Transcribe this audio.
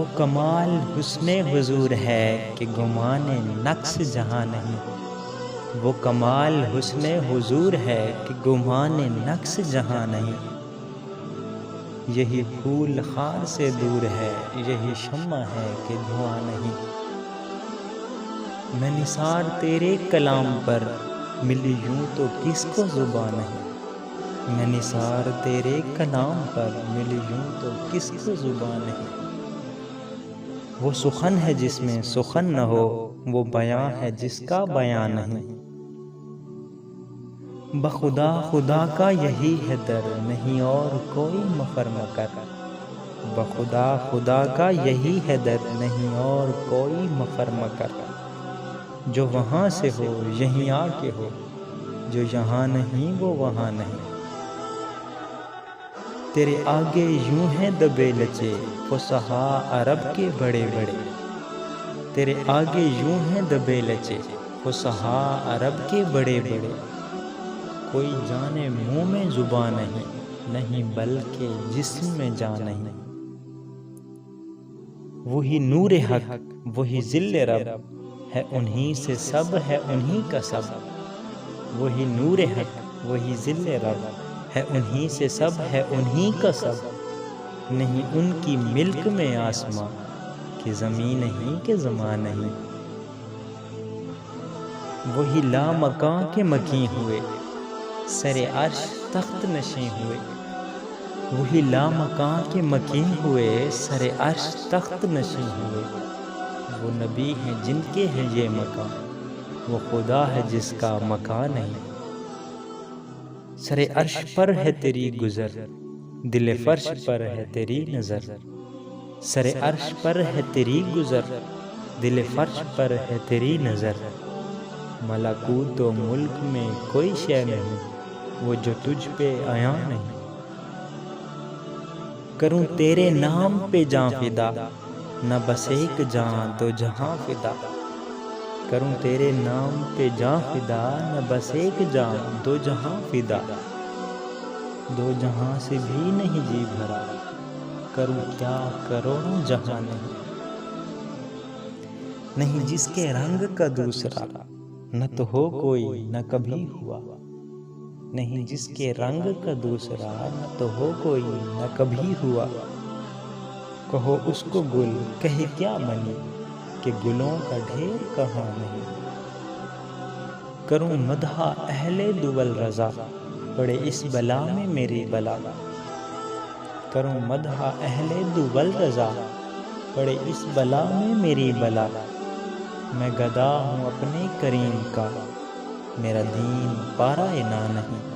وہ کمال حسن حضور ہے کہ گمان نقص جہاں نہیں، وہ کمال حسن حضور ہے کہ گمان نقص جہاں نہیں۔ یہی پھول خار سے دور ہے، یہی شمع ہے کہ دھواں نہیں۔ میں نثار تیرے کلام پر، ملی یوں تو کس کو زبان نہیں۔ میں نثار تیرے کلام پر، ملی یوں تو کس کو زبان نہیں۔ وہ سخن ہے جس میں سخن نہ ہو، وہ بیاں ہے جس کا بیاں نہیں۔ بخدا خدا کا یہی ہے در، نہیں اور کوئی مفر مکر۔ بخدا خدا کا یہی ہے در، نہیں اور کوئی مفر مکر۔ جو وہاں سے ہو یہیں آ کے ہو، جو یہاں نہیں وہ وہاں نہیں۔ تیرے آگے یوں ہیں دبے لچے فصحا عرب کے بڑے بڑے۔ تیرے آگے یوں ہیں دبے لچے فصحا عرب کے بڑے بڑے۔ کوئی جانے منہ میں زبان نہیں، نہیں بلکہ جسم میں جان نہیں۔ وہی نور حق وہی ذل رب، ہے انہی سے سب ہے انہی کا سب۔ وہی نور حق وہی ذل رب، ہے انہی سے سب ہے انہی کا سب۔ نہیں ان کی ملک میں آسماں، کہ زمین نہیں کہ زمان نہیں۔ وہی لامکاں کے مکیں ہوئے، سر عرش تخت نشیں ہوئے۔ وہی لامکاں کے مکیں ہوئے، سر عرش تخت نشیں ہوئے۔ وہ نبی ہیں جن کے ہیں یہ مکان، وہ خدا ہے جس کا مکان نہیں۔ سر عرش پر ہے تیری گزر، دل فرش پر ہے تیری نظر۔ سر عرش پر ہے تیری گزر، دل فرش پر ہے تیری نظر۔ ملکوت و ملک میں کوئی شے نہیں، وہ جو تجھ پہ عیاں نہیں۔ کروں تیرے نام پہ جاں فدا، نہ بس ایک جاں دو جہاں فدا۔ کروں تیرے نام پہ جاں فدا، نہ بس ایک جاں دو جہاں فدا۔ دو جہاں سے بھی نہیں جی بھرا، کروں کیا کروڑوں جہاں نہیں۔ نہیں جس کے رنگ کا دوسرا، نہ تو ہو کوئی نہ کبھی ہوا۔ نہیں جس کے رنگ کا دوسرا، نہ تو ہو کوئی نہ کبھی ہوا۔ کہو اس کو گل کہے کیا بنی، کہ گلوں کا ڈھیر کہاں نہیں۔ کروں مدح اہل دول رضا، پڑے اس بلا میں میری بلا۔ کروں مدح اہل دول رضا، پڑے اس بلا میں میری بلا۔ میں گدا ہوں اپنے کریم کا، میرا دین پارہ نا نہیں۔